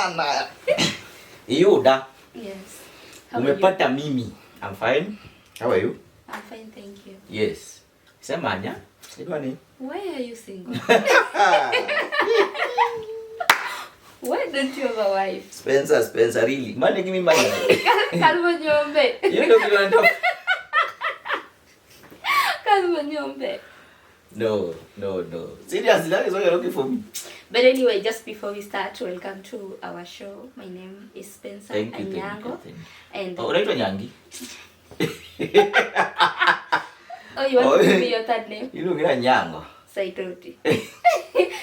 sana. Yuda. Yes. Umepata mimi. I'm fine. How are you? I'm fine, thank you. Yes. Semanya. Sidwani. Why are you single? Why don't you have a wife? Spencer, really. Man, give me money. Kalma nyombe. You know you want to. Kalma nyombe. No. Seriously, that is what you're looking for me. But anyway, just before we start, welcome to our show. My name is Spencer Anyango. And unaitwa Nyangi? Oh, you want to give me your third name? You look like Nyango. Saitoti.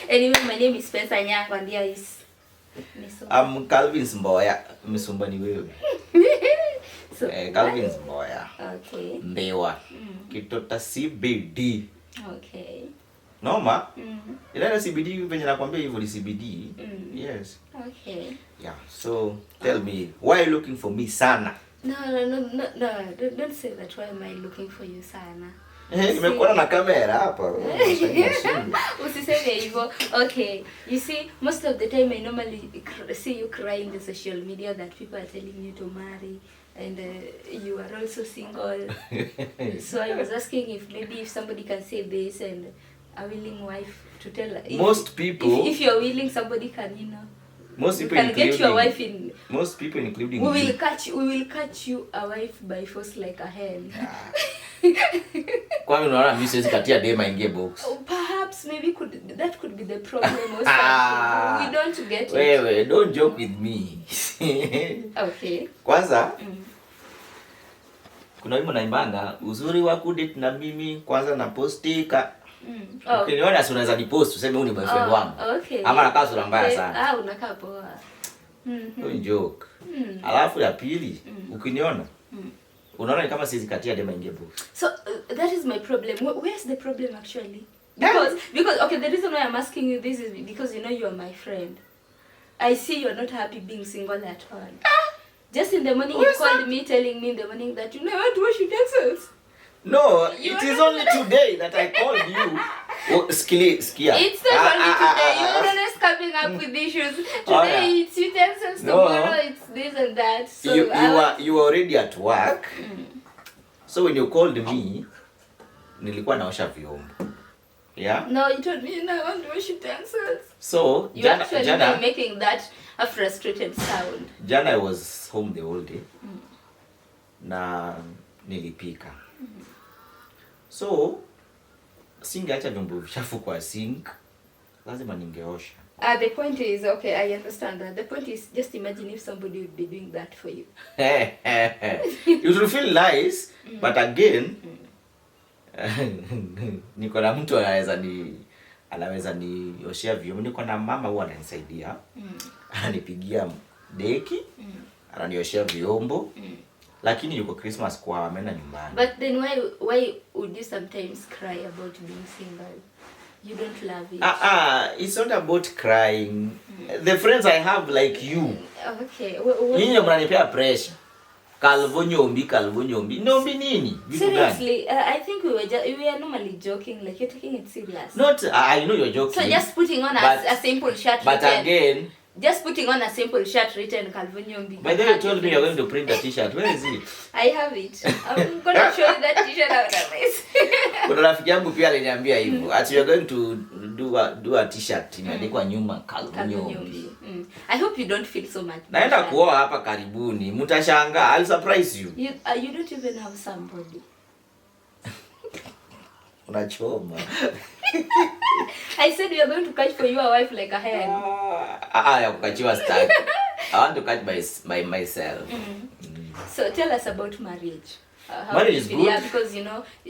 Anyway, my name is Spencer Anyango and here is Misumba. I'm Calvin Mboya. Misumba ni wewe. So, Calvin Mboya. Okay. Mbewa. Kitota CBD. Okay. Noma? Ila CBD venye nakwambia hivyo ni CBD. Yes. Okay. Yeah. So tell me, why are you looking for me sana? No. Don't say that. Why am I looking for you sana? Nimekuona na kamera hapa. Usiseme hivyo. Okay. You see, most of the time I normally see you cry in the social media that people are telling you to marry. And you are also single. So I was asking if somebody can say this and a willing wife to tell. Most people. If you're willing, somebody can, Most people can get your wife in. Most people, including we will catch you a wife by force like a hen. Kwani unaona mimi siwezi katia dema ingie box. Perhaps maybe that could be the problem or something. We don't get it. Wait, don't joke with me. Okay. Kwanza kuna wimbo naimbanga uzuri wa kudate na mimi kwanza na postika. Ukiniona si unaweza nipost useme huyu ni boyfriend wangu. Okay. Ama nakaa sura mbaya sana. Unakaa poa. Don't joke. Alafu ya pili ukiniona unaona ni kama siwezi katia dema ingie box. So that is my problem. Where's the problem actually? Because okay, the reason why I'm asking you this is because you are my friend. I see you're not happy being single at all. Just in the morning you called me telling me in the morning that you want to wash utensils. No, it is only today that I called you. Skia. It's not only today. You're always coming up with issues. Today it's utensils, tomorrow it's this and that. So you were already at work. So when you called me, nilikuwa naosha vyombo. Yeah? No, you told me I want to wash utensils. So you actually making that a frustrated sound. Jana I was home the whole day. Na nilipika. So singeacha vyombo vichafu kwa sink, lazima ningeosha. The point is, okay, I understand that. The point is, just imagine if somebody would be doing that for you. You should feel nice, but again, niko na mtu anaweza nioshea vyombo. Niko na mama huwa ananisaidia. Ananipigia deki, ananioshea vyombo. Lakini yuko Christmas kwa ameenda nyumbani. But then why would you sometimes cry about being single? You don't love it. It's not about crying. The friends I have like you. Okay. Nyinyi mnanipea pressure. Kalvo nyombi. Nyombi nini? Seriously, I think we are normally joking, like you're taking it serious. Not, I know you're joking. So just putting on a simple shirt. But again, just putting on a simple shirt written Calvo Nyombi. By the way, you told me you're going to print a t-shirt. Where is it? I have it. I'm going to show you that t-shirt otherwise. Kuna rafiki yangu pia aliniambia hivyo. Ati you're going to do a t-shirt imeandikwa nyuma Calvo Nyombi. I hope you don't feel so much. Naenda kuoa hapa karibuni. Mtashangaa. I'll surprise you. You don't even have somebody. Unachoma. I said we are going to catch for you a wife like a hen. Ya kukachiwa start. I want to catch by myself. So tell us about marriage. Marriage is good. Yeah, because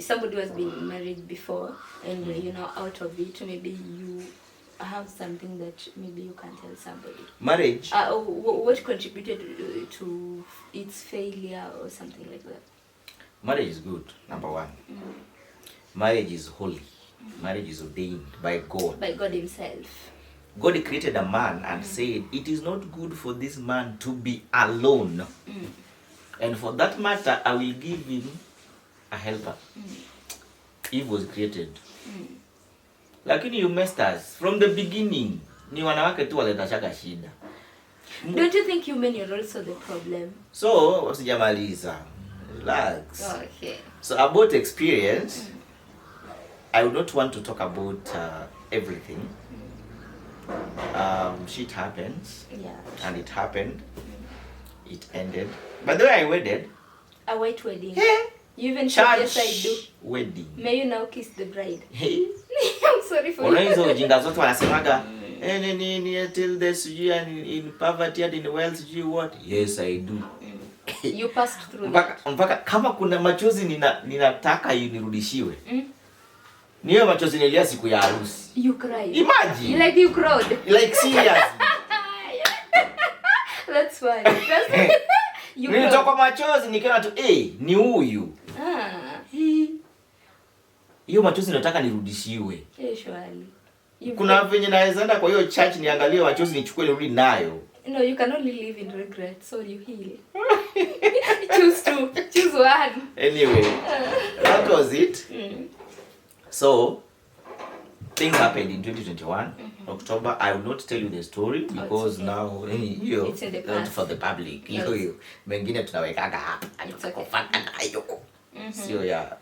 somebody has been married before and out of it, maybe you have something that maybe you can tell somebody. Marriage. What contributed to its failure or something like that? Marriage is good. Number one. Marriage is holy. Marriage is ordained by God. By God himself. God created a man and said, it is not good for this man to be alone. And for that matter, I will give him a helper. Eve was created. Lakini you messed us. From the beginning, ni wanawake tu waleta shaka shida. Don't you think you men you're also the problem? So sijamaliza, relax. Okay. So about experience, I would not want to talk about everything. Shit happens. Yeah. And it happened. It ended. By the way, I wedded. A white wedding. Yeah. You even said yes I do. Wedding. May you now kiss the bride. I'm sorry for you. Hizo ujinga zote wanasemaga till this year in poverty and in wealth sijui what. Yes I do. You passed through mpaka kama kuna machozi ninataka nirudishiwe. Niyo machozi nilia siku ya harusi. You cried. Imagine. Like you cried. Like seriously. That's funny. Nilitoka machozi nikiona tu ni huyu. Hiyo machozi nataka nirudishiwe. Surely. Kuna venye naweza enda kwa hiyo church niangalie machozi nichukue nirudi nayo. No, you can only live in regret, so you heal. Choose one. Anyway, that was it. So, things happened in 2021, October. I will not tell you the story because now it's in the not past. for the public. Hiyo mengine tunawekaga hapa. Atakufanya hayo. So yeah.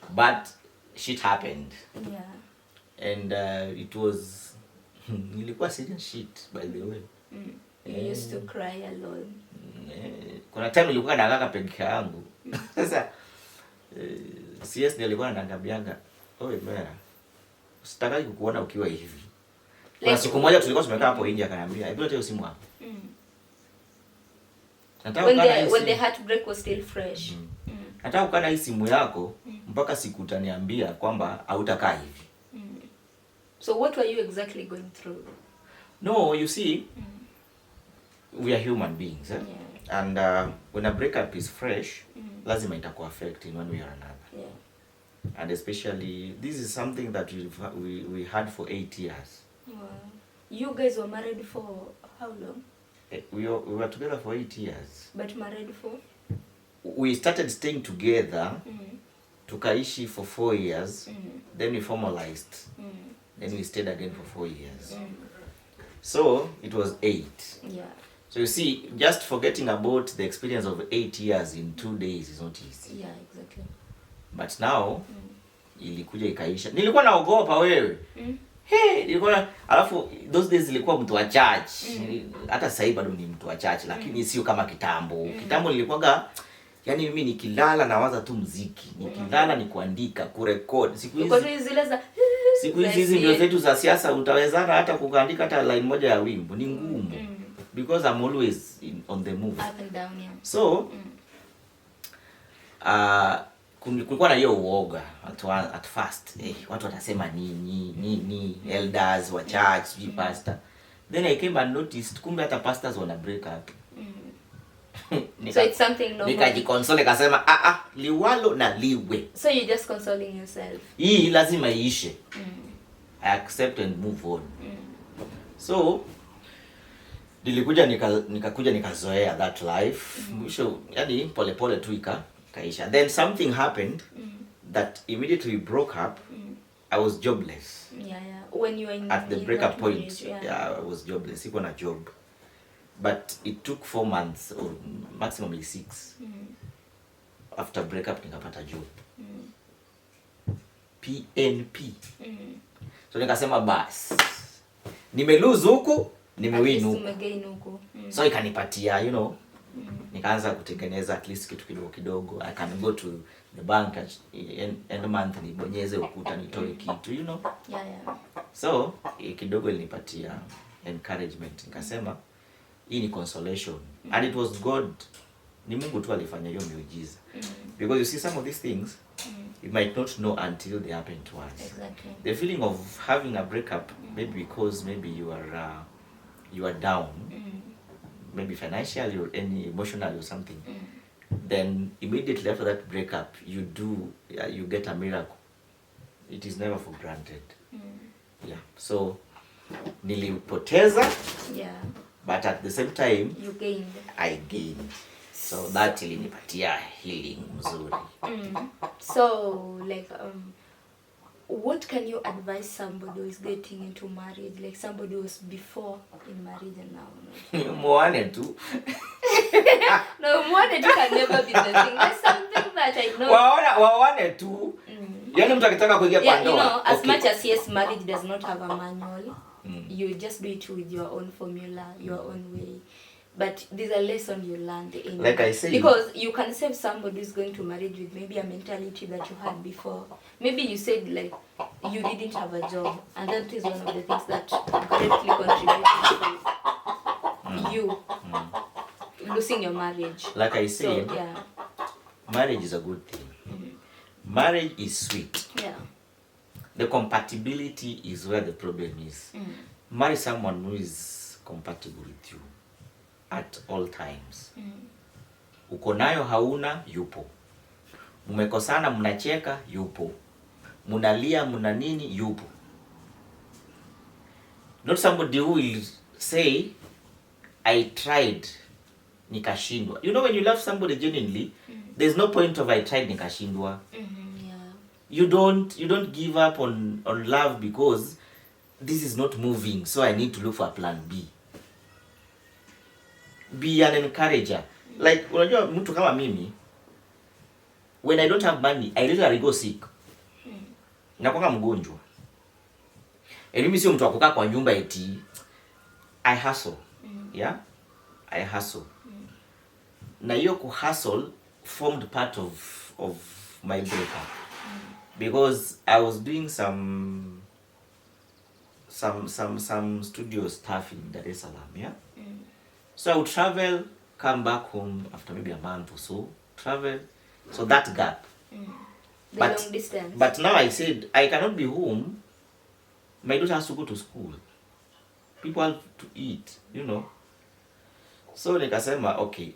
But shit happened. Yeah. And it was nilikuwa serious shit by the way. You used to cry alone. Kuna time nilikuwa nalala peke yangu. Sasa CS nilikuwa nangambianga, "Oe mera, sitaki kukuona ukiwa hivi." Kuna siku moja tulikuwa tumekaa hapo nje akaniambia, "Hebu leta hiyo simu hapo." When the heartbreak was still fresh. Nataka ukana hii simu yako mpaka siku utaniambia kwamba hautakaa hivi. So what were you exactly going through? No, you see, we are human beings. Yeah? And when a breakup is fresh, lazima itakuwa affect in one way or another. Yeah. And especially, this is something that we had for 8 years. Wow. You guys were married for how long? We were together for 8 years. But married for? We started staying together, tukaishi for 4 years, then we formalized, then we stayed again for 4 years. So, it was 8. Yeah. So you see, just forgetting about the experience of 8 years in 2 days is not easy. Yeah, exactly. But now, ilikuja ikaisha. Nilikuwa naogopa wewe. Nilikuwa alafu those days nilikuwa mtu wa church. Hata sasa bado ni mtu wa church lakini sio kama kitambo. Kitambo nilikuwaga yani mimi nikilala nawaza tu muziki. Nikilala ni kuandika, kurekodi. Siku hizi ndio zetu za siasa utawezana hata kuandika hata line moja ya wimbo. Ni ngumu. Because I'm always on the move. Up and down, yeah. So, kulikuwa na hiyo uoga at first. Watu watasema ni elders wa church, pastor. Then I came and noticed kumbe hata pastors wana break up. So it's something normal. Nikajikonsole kasema liwalo na liwe. So you're just consoling yourself. Hii lazima iishe. I accept and move on. So nilikuja nikazoea that life. Mwisho yani pole tu ikaisha. Then something happened that immediately we broke up. I was jobless. Yeah. When you were in at the breakup point, yeah, I was jobless. Sikuwa na job. But it took 4 months or maximum 6. After breakup nikapata job. PNP. So nikasema bas. Nimelose huku, nimewin huku. So ikanipatia, nikaanza kutengeneza at least kitu kidogo. I can go to the bank at end month nibonyeze ukuta nitoe kitu, Yeah. So kidogo ilinipatia encouragement. Nikasema hii ni consolation. And it was God. Ni Mungu tu alifanya hiyo miujiza. Because you see some of these things you might not know until they happen to us. Exactly. The feeling of having a breakup maybe because maybe you are down. Maybe financially or emotionally or something. Then immediately after that breakup you get a miracle. It is never for granted. Yeah. So nilipoteza. Yeah. But at the same time, you gained. I gained. So that ilinipatia healing mzuri. So like what can you advise somebody who is getting into marriage, like somebody who was before in marriage and now? Muone tu. No, muone tu can never be the thing. There's something that I know. Waone tu. Yaani mtu akitaka kuingia kwa ndoa. You know, as much as yes, marriage does not have a manual, you just do it with your own formula, your own way. But there's a lesson you learned in, like I say, because you can save somebody who's going to marriage with maybe a mentality that you had before. Maybe you said like you didn't have a job, and that is one of the things that greatly contributed to you losing your marriage. Like I said, so, yeah, marriage is a good thing. Marriage is sweet. Yeah. The compatibility is where the problem is. Marry someone who is compatible with you at all times. Uko nayo hauna, yupo. Mmekosana, mnacheka, yupo. Munalia, muna nini, yupo. Not somebody who will say, I tried, nikashindwa. You know, when you love somebody genuinely, there's no point of I tried, nikashindwa. You don't give up on love because this is not moving, so I need to look for a plan B. Be an encourager. Like, unajua mtu kama mimi, when I don't have money, I literally go sick. Nakuwa mgonjwa. Mimi sio mtu wa kukaa kwa nyumba eti I hustle. Yeah? I hustle. Na hiyo ku hustle formed part of my breakup. Because I was doing some studio stuff in Dar es Salaam, yeah? So I would travel, come back home after maybe a month or so, travel. So that gap. The long distance. But now I said, I cannot be home. My daughter has to go to school. People have to eat, you know. So nikasema, okay,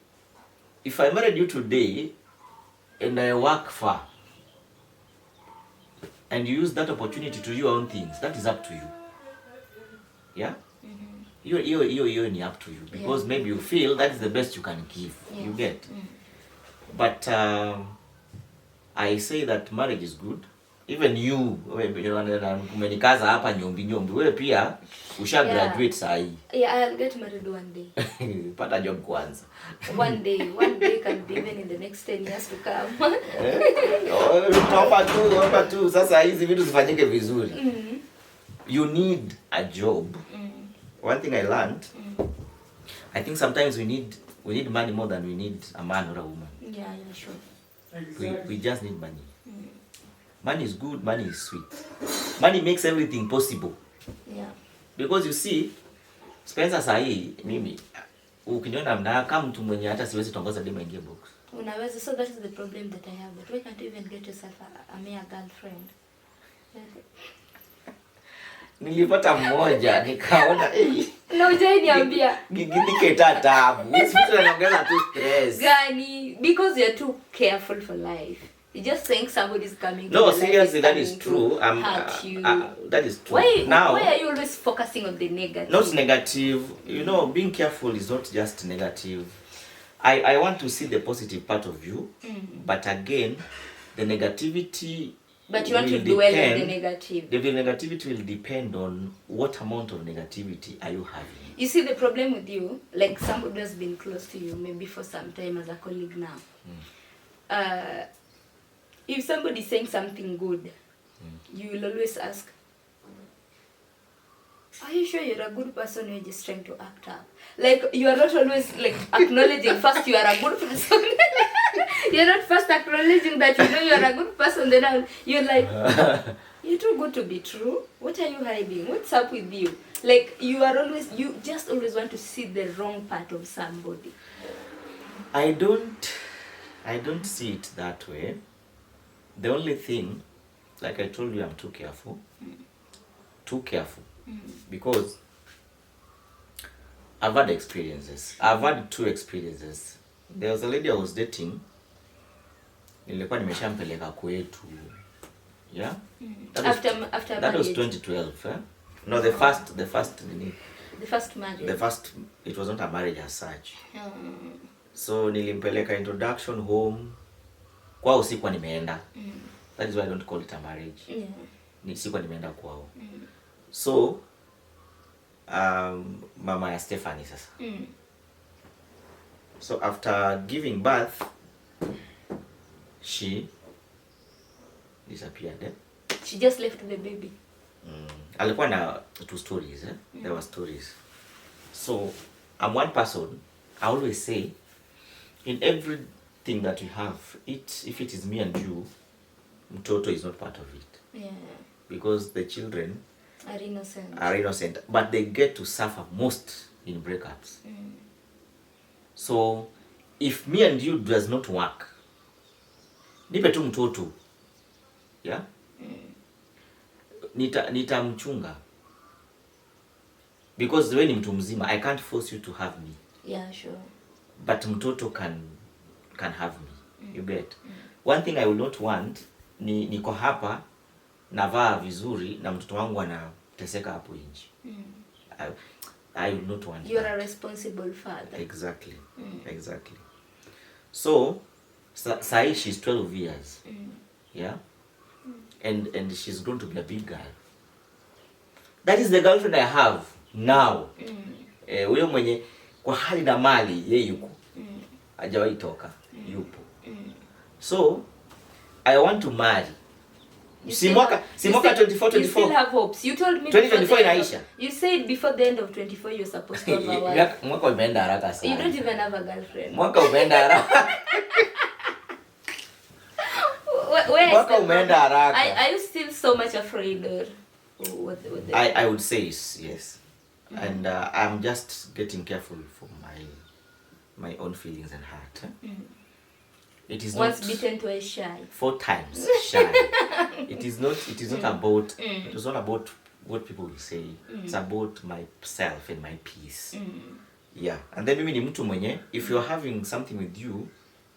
if I married you today and I work far, and you use that opportunity to do your own things, that is up to you. Yeah? Hiyo ni up to you. Because maybe you feel that is the best you can give. Yes. You get? But I say that marriage is good. Even you, umenikaza hapa nyombi, wewe pia usha graduate sahi. Yeah, I'll get married one day. Pata job kwanza. One day can be even in the next 10 years to come. Omba tu sasa hizi vitu zifanyike vizuri. You need a job. One thing I learned, I think sometimes we need money more than we need a man or a woman. Yeah, sure. We just need money. Money is good, money is sweet. Money makes everything possible. Yeah. Because you see, Spencer sahi, mimi, ukiniona mna kama mtu mwenye hata siwezi tongoza dema ingie box. Unaweza, so that is the problem that I have. But why can't you even get yourself a mere girlfriend? Nilipata mmoja, nikaona na ujai niambia. Gigidike tatabu. Sisi tunaongeza tu stress. Gani, because you're too careful for life. You're just saying somebody's coming. No, seriously, that is true. That is true. Why are you always focusing on the negative? Not negative. You know, being careful is not just negative. I want to see the positive part of you, but again, the negativity. But you want to dwell on the negative. The negativity will depend on what amount of negativity are you having. You see, the problem with you, like somebody who has been close to you, maybe for some time as a colleague now. If somebody is saying something good, you will always ask, are you sure you're a good person or you're just trying to act up? Like, you are not always like acknowledging first you are a good person. You're not first acknowledging that you know you are a good person, then you're like, you're too good to be true. What are you hiding? What's up with you? Like, you just always want to see the wrong part of somebody. I don't see it that way. The only thing, like I told you, I'm too careful. Too careful. Because I've had experiences. I've had 2 experiences. There was a lady I was dating. Nilikuwa nimeshampeleka kwetu. Yeah? That was 2012, eh? No, the first marriage. It was not a marriage as such. So nilimpeleka introduction home. Kwao sikuwa nimeenda. That is why I don't call it a marriage. Yeah. sikuwa nimeenda kwao. So mama ya Stephanie sasa. So after giving birth she disappeared. She just left the baby. Alikuwa na two stories. There were stories. So I'm one person, I always say, in everything that you have, if it is me and you, mtoto is not part of it. Yeah. Because the children are innocent, but they get to suffer most in breakups. So if me and you does not work, nipe tu mtoto, yeah, nitamchunga, because wewe ni mtu mzima, I can't force you to have me. Yeah, sure. But mtoto can have me. You get. One thing I will not want niko hapa navaa vizuri na mtoto wangu anateseka hapo nje. I will not want. You're a responsible father. Exactly. Exactly. So Sai, she's 12 years. Yeah. And she's grown to be a big girl. That is the girlfriend I have now. Huyo mwenye kwa hali na mali yeye yuko. Hajawahi toka. Yupo. So I want to marry. Si mwaka 24. You still have hopes. You told me 2024 inaisha. You said before the end of 24 you're supposed to have a wife. Mwaka umeenda haraka sana. You don't even have a girlfriend. Mwaka umeenda haraka. Mwaka umeenda haraka. Are you still so much afraid or what I would say yes. And I'm just getting careful for my own feelings and heart. It is once not bitten, twice shy. 4 times shy. It is not about it is not about what people will say. It's about myself and my peace. Yeah. And then mimi ni mtu mwenye, if you're having something with you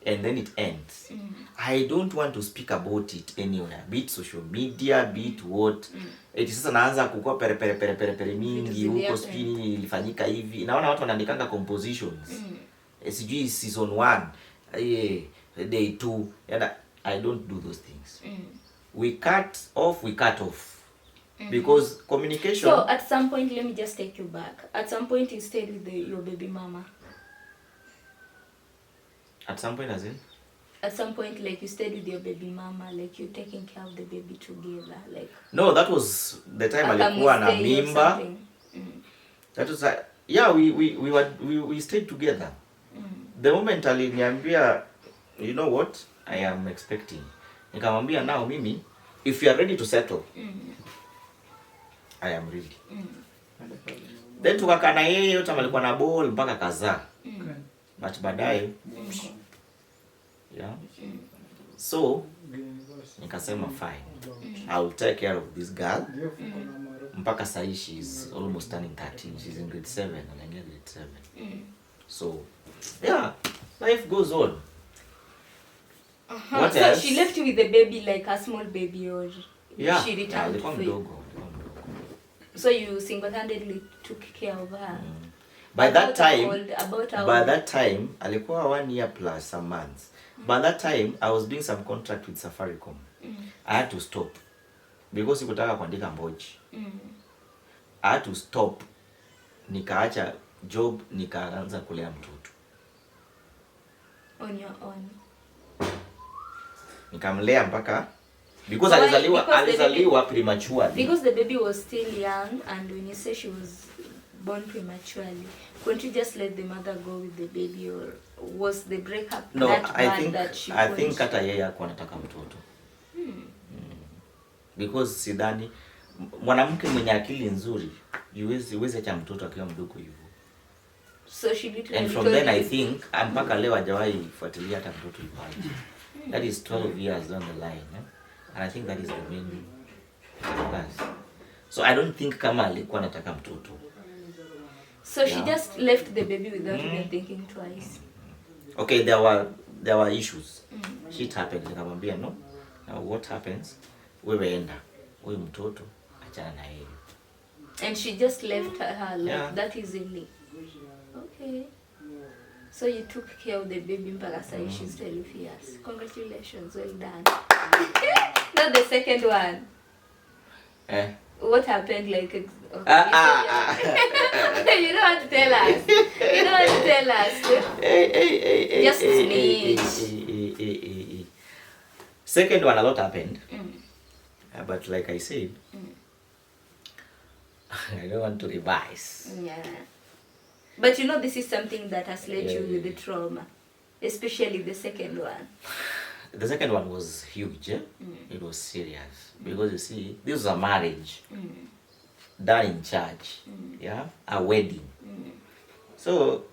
and then it ends, I don't want to speak about it anywhere, be it social media, be it what. Eti sasa naanza kukua pere mingi huko, spini ilifanyika hivi. Naona watu wanaandikanga compositions. Sijui season 1, day 2, and I don't do those things. We cut off. Because communication. So at some point, let me just take you back. At some point you stayed with your baby mama. At some point, as in? At some point, like, you stayed with your baby mama, like, you taking care of the baby together, like. No, that was the time alikuwa na mimba. That was yeah, we stayed together. The moment aliniambia, you know what, I am expecting. Nikamwambia, now mimi, if you are ready to settle, I am ready. Then tukakaa na yeye, yote alikuwa na ball mpaka kazaa. But baadaye yeah. So nikasema fine, I will take care of this girl. Mpaka sahi she's almost turning 13. She's in grade 7 and I'm in grade 7. So yeah, life goes on. What so else? She left you with the baby, like a small baby, or yeah, she returned for you? So you single-handedly took care of her. By that time alikuwa 1 year plus some months. By that time I was doing some contract with Safaricom. I had to stop because sikutaka kuandika mboji. I had to stop, nikaacha job, nikaanza kulea mtoto on your own. Nikamlea mpaka because alizaliwa prematurely. Because the baby was still young, and when you say she was born prematurely, couldn't you just let the mother go with the baby, or was the breakup that bad that she I think hata yeye hakuwa anataka mtoto. Because sidhani mwanamke mwenye akili nzuri uweze acha mtoto akiwa mdogo hivyo. So she literally, and from then I think mpaka leo hajawahi fuatilia hata mtoto yupaje. That is 12 years down the line, and I think that is the main cause. So I don't think kama alikuwa anataka mtoto. So she just left the baby without even thinking twice. Okay, there were issues. Shit happened. Nikamwambia no. Now what happens? Wewe enda. Huyu mtoto achana na yeye. And she just left her like that easily. Okay. So you took care of the baby mpaka sasa she's 12 years. Congratulations, well done. Not the second one. What happened, like, okay, you don't want to tell us. You don't want to tell us. Just snitch. Second one, a lot happened. But like I said, I don't want to revise. Yeah. But you know, this is something that has led you with the trauma, especially the second one. The second one was huge. It was serious because you see, this was a marriage done in church, a wedding. So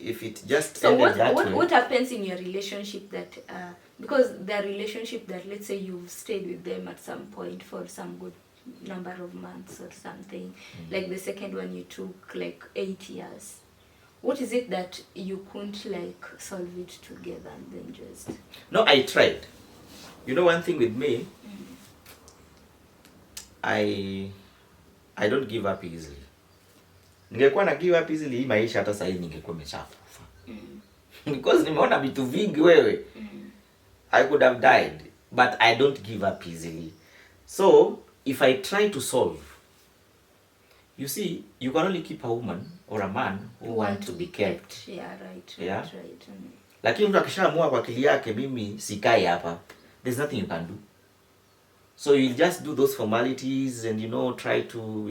if it just ended that way, what happens in your relationship that because the relationship that, let's say, you've stayed with them at some point for some good number of months or something, like the second one you took like 8 years. What is it that you couldn't like solve it together and then just... No, I tried. You know, one thing with me, I don't give up easily. Ningekuwa na give up easily, hii maisha hata sasa hivi ningekuwa nimeshakufa. Because nimeona vitu vingi wewe. I could have died, but I don't give up easily. So, if I try to solve, you see, you can only keep a woman or a man who want to be kept. Yeah, right. Yeah? Right. Lakini mtu akishaamua kwa akili yake, mimi sikai hapa, there's nothing you can do. So you just do those formalities and, you know, try to